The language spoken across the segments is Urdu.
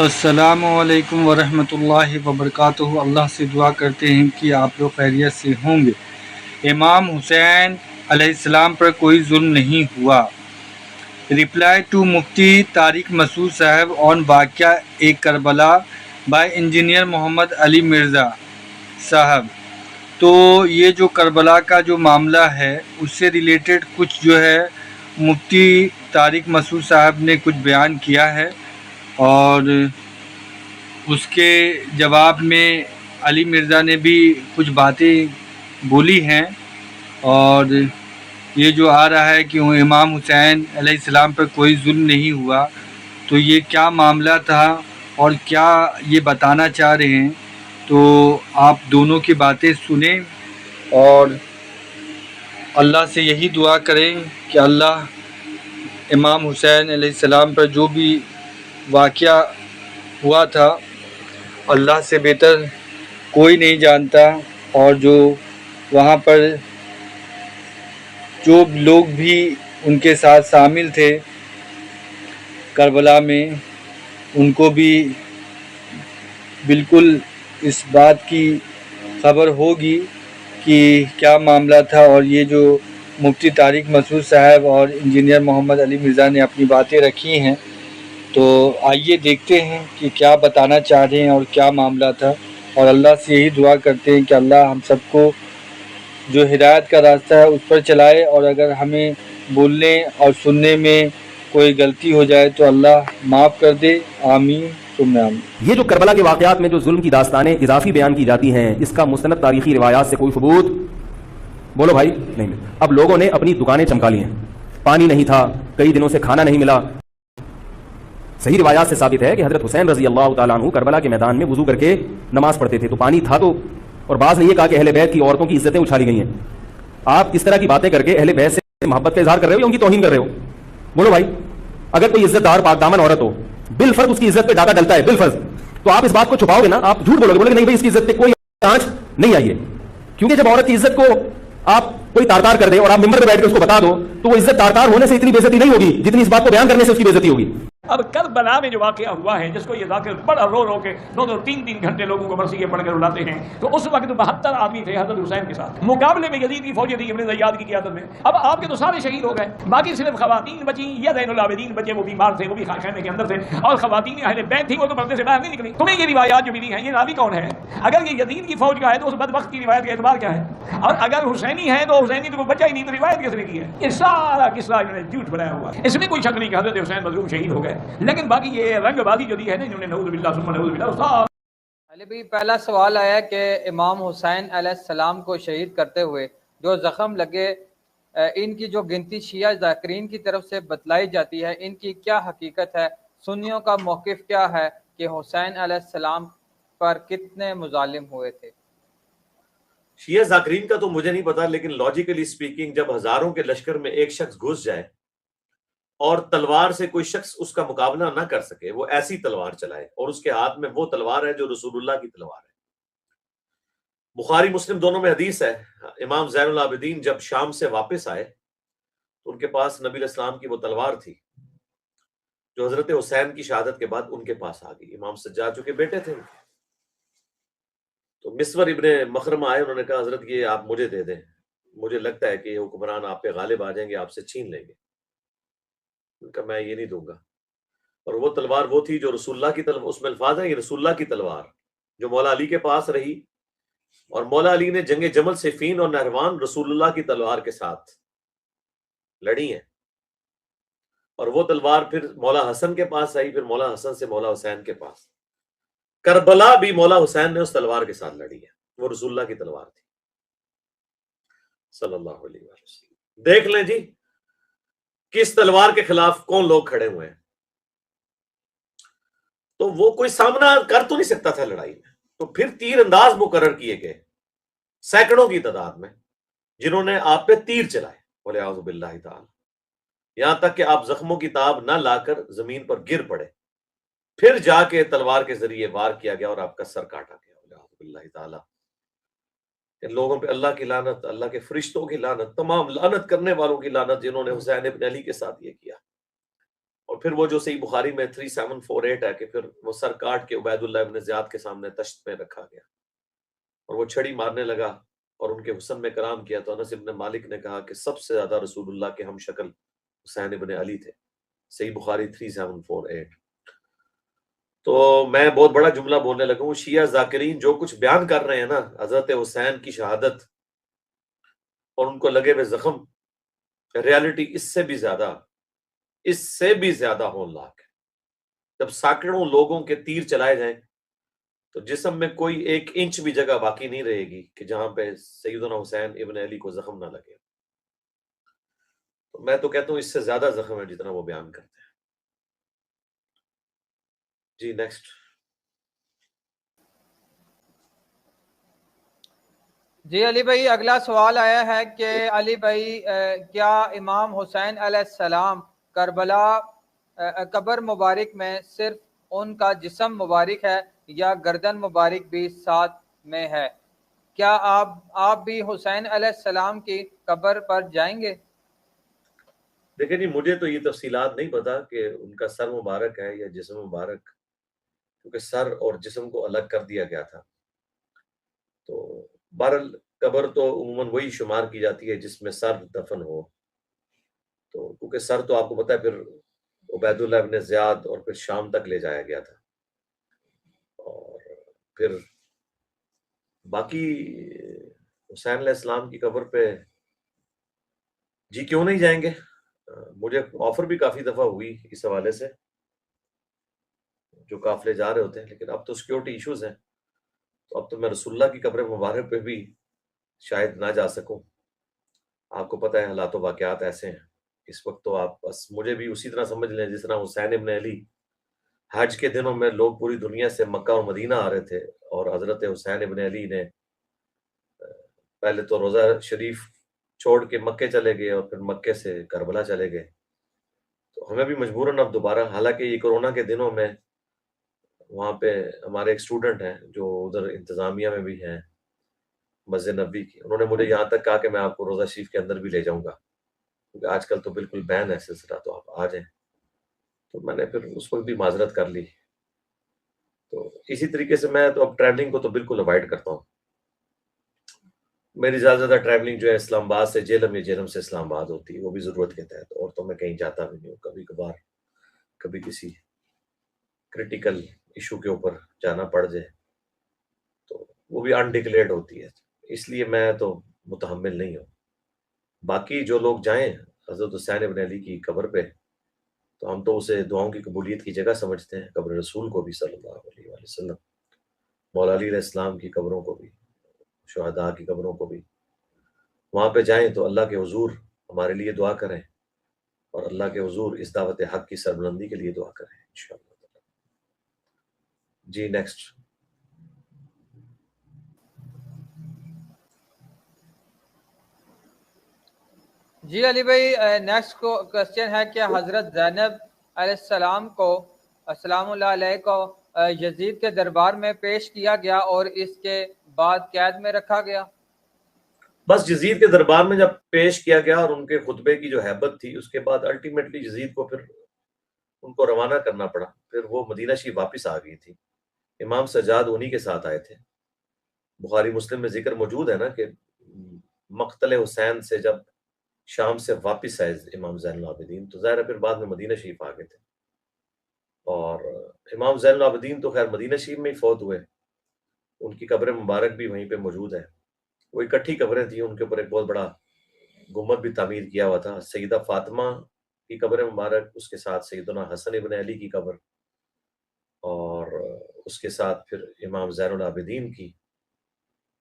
السلام علیکم ورحمۃ اللہ وبرکاتہ۔ اللہ سے دعا کرتے ہیں کہ آپ لوگ خیریت سے ہوں گے۔ امام حسین علیہ السلام پر کوئی ظلم نہیں ہوا۔ رپلائی ٹو مفتی طارق مسعود صاحب آن واقعہ ایک کربلا بائی انجینئر محمد علی مرزا صاحب۔ تو یہ جو کربلا کا جو معاملہ ہے اس سے ریلیٹڈ کچھ جو ہے مفتی طارق مسعود صاحب نے کچھ بیان کیا ہے، اور اس کے جواب میں علی مرزا نے بھی کچھ باتیں بولی ہیں۔ اور یہ جو آ رہا ہے کہ امام حسین علیہ السلام پر کوئی ظلم نہیں ہوا، تو یہ کیا معاملہ تھا اور کیا یہ بتانا چاہ رہے ہیں، تو آپ دونوں کی باتیں سنیں اور اللہ سے یہی دعا کریں کہ اللہ امام حسین علیہ السلام پر جو بھی واقعہ ہوا تھا اللہ سے بہتر کوئی نہیں جانتا، اور جو وہاں پر جو لوگ بھی ان کے ساتھ شامل تھے کربلا میں، ان کو بھی بالکل اس بات کی خبر ہوگی کہ کیا معاملہ تھا۔ اور یہ جو مفتی طارق مسعود صاحب اور انجینئر محمد علی مرزا نے اپنی باتیں رکھی ہیں، تو آئیے دیکھتے ہیں کہ کیا بتانا چاہ رہے ہیں اور کیا معاملہ تھا، اور اللہ سے یہی دعا کرتے ہیں کہ اللہ ہم سب کو جو ہدایت کا راستہ ہے اس پر چلائے، اور اگر ہمیں بولنے اور سننے میں کوئی غلطی ہو جائے تو اللہ معاف کر دے، آمین ثم آمین۔ یہ جو کربلا کے واقعات میں جو ظلم کی داستانیں اضافی بیان کی جاتی ہیں، اس کا مستند تاریخی روایات سے کوئی ثبوت بولو بھائی نہیں۔ اب لوگوں نے اپنی دکانیں چمکا لی ہیں، پانی نہیں تھا، کئی دنوں سے کھانا نہیں ملا۔ صحیح روایات سے ثابت ہے کہ حضرت حسین رضی اللہ تعالیٰ عنہ کربلا کے میدان میں وضو کر کے نماز پڑھتے تھے، تو پانی تھا تو، اور بعض نے یہ کہا کہ اہل بیت کی عورتوں کی عزتیں اچھالی گئی ہیں۔ آپ اس طرح کی باتیں کر کے اہل بیت سے محبت کا اظہار کر رہے ہو یا ان کی توہین کر رہے ہو؟ بولو بھائی، اگر کوئی عزت دار پاک دامن عورت ہو، بالفرض اس کی عزت پہ ڈاکہ ڈلتا ہے، بالفرض، تو آپ اس بات کو چھپاؤ گے نا، آپ جھوٹ بولو گے، بولو گے نہیں بھائی اس کی عزت پہ کوئی آنچ نہیں آئی ہے۔ کیونکہ جب عورت کی عزت کو آپ کوئی تار تار کر دے اور آپ ممبر پہ بیٹھ کے اس کو بتا دو، تو وہ عزت تار تار ہونے سے اتنی بے عزتی نہیں ہوگی جتنی اس بات کو بیان کرنے سے اس کی بے عزتی ہوگی۔ اب کربلا میں جو واقعہ ہوا ہے، جس کو یہ ذاکر بڑا رو رو کے 2-3 گھنٹے لوگوں کو مرثیے پڑھ کر رلاتے ہیں، تو اس وقت 72 آدمی تھے حضرت حسین کے ساتھ، مقابلے میں یزید کی فوجیں تھی ابن زیاد کی قیادت میں۔ اب آپ کے تو سارے شہید ہو گئے، باقی صرف خواتین بچی یا زین العابدین بچے، وہ بیمار تھے، وہ بھی خیمے کے اندر تھے، اور خواتین اہل بیت تھی، وہ تو پردے سے باہر نہیں نکلی۔ تمہیں یہ روایات جو ملی ہیں، یہ راوی کون ہے؟ اگر یہ یزید کی فوج کا ہے تو اس بدبخت کی روایت کا اعتبار کیا ہے؟ اور اگر حسینی ہے تو حسینی تو کوئی بچہ ہی نہیں، تو روایت کس نے کی ہے؟ یہ سارا قصہ انہوں نے جھوٹ بنایا ہوا ہے، اس میں کوئی شک نہیں کہ حضرت حسین مظلوم شہید ہو گئے، لیکن باقی یہ رنگ بازی جو دی ہے نا انہوں نے، نعوذ باللہ ثم نعوذ باللہ۔ علی بھائی، پہلا سوال آیا کہ امام حسین علیہ السلام کو شہید کرتے ہوئے جو زخم لگے، ان کی جو گنتی شیعہ ذاکرین کی طرف سے بتلائی جاتی ہے، ان کی کیا حقیقت ہے؟ سنیوں کا موقف کیا ہے کہ حسین علیہ السلام پر کتنے مظالم ہوئے تھے؟ شیعہ ذاکرین کا تو مجھے نہیں پتا، لیکن لاجیکلی سپیکنگ جب ہزاروں کے لشکر میں ایک شخص گھس جائے اور تلوار سے کوئی شخص اس کا مقابلہ نہ کر سکے، وہ ایسی تلوار چلائے، اور اس کے ہاتھ میں وہ تلوار ہے جو رسول اللہ کی تلوار ہے۔ بخاری مسلم دونوں میں حدیث ہے، امام زین العابدین جب شام سے واپس آئے تو ان کے پاس نبی علیہ السلام کی وہ تلوار تھی جو حضرت حسین کی شہادت کے بعد ان کے پاس آ گئی۔ امام سجاد جو کہ بیٹے تھے، تو مسور ابن مخرمہ آئے، انہوں نے کہا حضرت یہ آپ مجھے دے دیں، مجھے لگتا ہے کہ یہ حکمران آپ پہ غالب آ جائیں گے، آپ سے چھین لیں گے۔ ان کا میں یہ نہیں دوں گا۔ اور وہ تلوار وہ تھی جو رسول اللہ کی تلوار، اس میں الفاظ ہیں یہ رسول اللہ کی تلوار جو مولا علی کے پاس رہی، اور مولا علی نے جنگ جمل صفین اور نہروان رسول اللہ کی تلوار کے ساتھ لڑی ہیں، اور وہ تلوار پھر مولا حسن کے پاس آئی، پھر مولا حسن سے مولا حسین کے پاس۔ کربلا بھی مولا حسین نے اس تلوار کے ساتھ لڑی ہے، وہ رسول اللہ کی تلوار تھی صلی اللہ علیہ وسلم۔ دیکھ لیں جی کس تلوار کے خلاف کون لوگ کھڑے ہوئے ہیں۔ تو وہ کوئی سامنا کر تو نہیں سکتا تھا لڑائی میں، تو پھر تیر انداز مقرر کیے گئے سینکڑوں کی تعداد میں، جنہوں نے آپ پہ تیر چلائے، بولے اعوذ باللہ تعالی، یہاں تک کہ آپ زخموں کی تاب نہ لا کر زمین پر گر پڑے، پھر جا کے تلوار کے ذریعے وار کیا گیا اور آپ کا سر کاٹا گیا، بولے اعوذ باللہ تعالی۔ ان لوگوں پہ اللہ کی لعنت، اللہ کے فرشتوں کی لعنت، تمام لعنت کرنے والوں کی لعنت، جنہوں نے حسین ابن علی کے ساتھ یہ کیا۔ اور اور پھر وہ جو صحیح بخاری میں 3748 ہے کہ پھر وہ سر کاٹ کے عبید اللہ ابن زیاد کے سامنے تشت پہ رکھا گیا اور وہ چھڑی مارنے لگا اور ان کے حسن میں کرام کیا. تو انس ابن مالک نے کہا کہ سب سے زیادہ رسول اللہ کے ہم شکل حسین ابن علی تھے. صحیح بخاری 3748. تو میں بہت بڑا جملہ بولنے لگا ہوں. شیعہ ذاکرین جو کچھ بیان کر رہے ہیں نا حضرت حسین کی شہادت اور ان کو لگے ہوئے زخم، ریالٹی اس سے بھی زیادہ ہولناک ہے. جب سینکڑوں لوگوں کے تیر چلائے جائیں تو جسم میں کوئی 1 انچ بھی جگہ باقی نہیں رہے گی کہ جہاں پہ سیدنا حسین ابن علی کو زخم نہ لگے. تو میں تو کہتا ہوں اس سے زیادہ زخم ہے جتنا وہ بیان کرتے ہیں. جی نیکسٹ. جی علی بھائی اگلا سوال آیا ہے کہ علی بھائی کیا امام حسین علیہ السلام کربلا قبر مبارک میں صرف ان کا جسم مبارک ہے یا گردن مبارک بھی ساتھ میں ہے؟ کیا آپ بھی حسین علیہ السلام کی قبر پر جائیں گے؟ دیکھیں جی مجھے تو یہ تفصیلات نہیں پتا کہ ان کا سر مبارک ہے یا جسم مبارک، کیونکہ سر اور جسم کو الگ کر دیا گیا تھا. تو بہرحال قبر تو عموماً وہی شمار کی جاتی ہے جس میں سر دفن ہو. تو کیونکہ سر تو آپ کو پتا ہے پھر عبید اللہ ابن زیاد اور پھر شام تک لے جایا گیا تھا. اور پھر باقی حسین علیہ السلام کی قبر پہ جی کیوں نہیں جائیں گے. مجھے آفر بھی کافی دفعہ ہوئی اس حوالے سے جو قافلے جا رہے ہوتے ہیں، لیکن اب تو سیکیورٹی ایشوز ہیں تو اب تو میں رسول اللہ کی قبر مبارک پہ بھی شاید نہ جا سکوں. آپ کو پتہ ہے حالات و واقعات ایسے ہیں اس وقت. تو آپ بس مجھے بھی اسی طرح سمجھ لیں جس طرح حسین ابن علی حج کے دنوں میں لوگ پوری دنیا سے مکہ اور مدینہ آ رہے تھے اور حضرت حسین ابن علی نے پہلے تو روزہ شریف چھوڑ کے مکے چلے گئے اور پھر مکے سے کربلا چلے گئے. تو ہمیں بھی مجبوراً اب دوبارہ، حالانکہ یہ کورونا کے دنوں میں وہاں پہ ہمارے ایک اسٹوڈنٹ ہیں جو ادھر انتظامیہ میں بھی ہیں مسجد نبوی کی، انہوں نے مجھے یہاں تک کہا کہ میں آپ کو روزہ شریف کے اندر بھی لے جاؤں گا کیونکہ آج کل تو بالکل بین ہے سلسلہ، تو آپ آ جائیں. تو میں نے پھر اس وقت بھی معذرت کر لی. تو اسی طریقے سے میں تو اب ٹریولنگ کو تو بالکل اوائڈ کرتا ہوں. میری زیادہ ٹریولنگ جو ہے اسلام آباد سے جیلم یا جیلم سے اسلام آباد ہوتی ہے، وہ بھی ضرورت کے تحت، اور تو میں کہیں جاتا بھی نہیں ہوں. کبھی کبھار کبھی کسی کریٹیکل ایشو کے اوپر جانا پڑ جائے تو وہ بھی انڈکلیئرڈ ہوتی ہے، اس لیے میں تو متحمل نہیں ہوں. باقی جو لوگ جائیں حضرت حسین ابن علی کی قبر پہ تو ہم تو اسے دعاؤں کی قبولیت کی جگہ سمجھتے ہیں، قبر رسول کو بھی صلی اللہ علیہ وآلہ وسلم، مولا علی علیہ السلام کی قبروں کو بھی، شہداء کی قبروں کو بھی. وہاں پہ جائیں تو اللہ کے حضور ہمارے لیے دعا کریں اور اللہ کے حضور اس دعوت حق کی سربلندی کے لیے دعا کریں انشاءاللہ. جی نیکسٹ. جی علی بھائی نیکسٹ کوشچن ہے کہ حضرت زینب علیہ السلام کو السلام اللہ علیہ کو یزید کے دربار میں پیش کیا گیا اور اس کے بعد قید میں رکھا گیا. بس یزید کے دربار میں جب پیش کیا گیا اور ان کے خطبے کی جو ہیبت تھی اس کے بعد الٹیمیٹلی یزید کو پھر ان کو روانہ کرنا پڑا. پھر وہ مدینہ شریف واپس آ گئی تھی. امام سجاد انہی کے ساتھ آئے تھے. بخاری مسلم میں ذکر موجود ہے نا کہ مقتل حسین سے جب شام سے واپس آئے امام زین العابدین تو ظاہر ہے پھر بعد میں مدینہ شریف آ گئے تھے. اور امام زین العابدین تو خیر مدینہ شریف میں ہی فوت ہوئے، ان کی قبر مبارک بھی وہیں پہ موجود ہے. وہ اکٹھی قبریں تھیں، ان کے اوپر ایک بہت بڑا گنبد بھی تعمیر کیا ہوا تھا. سیدہ فاطمہ کی قبر مبارک، اس کے ساتھ سیدنا حسن ابن علی کی قبر، اور اس کے ساتھ پھر امام زین العابدین کی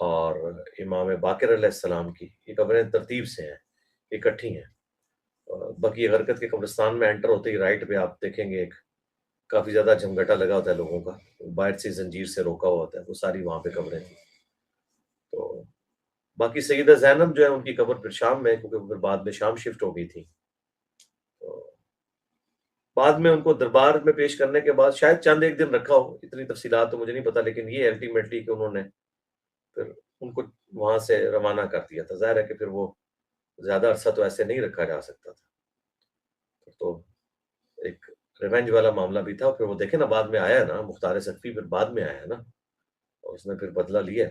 اور امام باقر علیہ السلام کی. یہ قبریں ترتیب سے ہیں، اکٹھی ہیں. بقی غرقت کے قبرستان میں انٹر ہوتے ہی رائٹ پہ آپ دیکھیں گے ایک کافی زیادہ جھمگٹا لگا ہوتا ہے لوگوں کا، باہر سے زنجیر سے روکا ہوا ہوتا ہے، وہ ساری وہاں پہ قبریں تھیں. تو باقی سیدہ زینب جو ہے ان کی قبر پھر شام میں، کیونکہ پھر بعد میں شام شفٹ ہو گئی تھی. تو بعد میں ان کو دربار میں پیش کرنے کے بعد شاید چند ایک دن رکھا ہو، اتنی تفصیلات تو مجھے نہیں پتا، لیکن یہ الٹیمیٹلی کہ انہوں نے پھر ان کو وہاں سے روانہ کر دیا تھا. ظاہر ہے کہ پھر وہ زیادہ عرصہ تو ایسے نہیں رکھا جا سکتا تھا. تو ایک ریونج والا معاملہ بھی تھا. اور پھر وہ دیکھیں نا بعد میں آیا نا مختار سقفی، پھر بعد میں آیا نا اور اس نے پھر بدلہ لیا.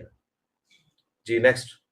جی نیکسٹ.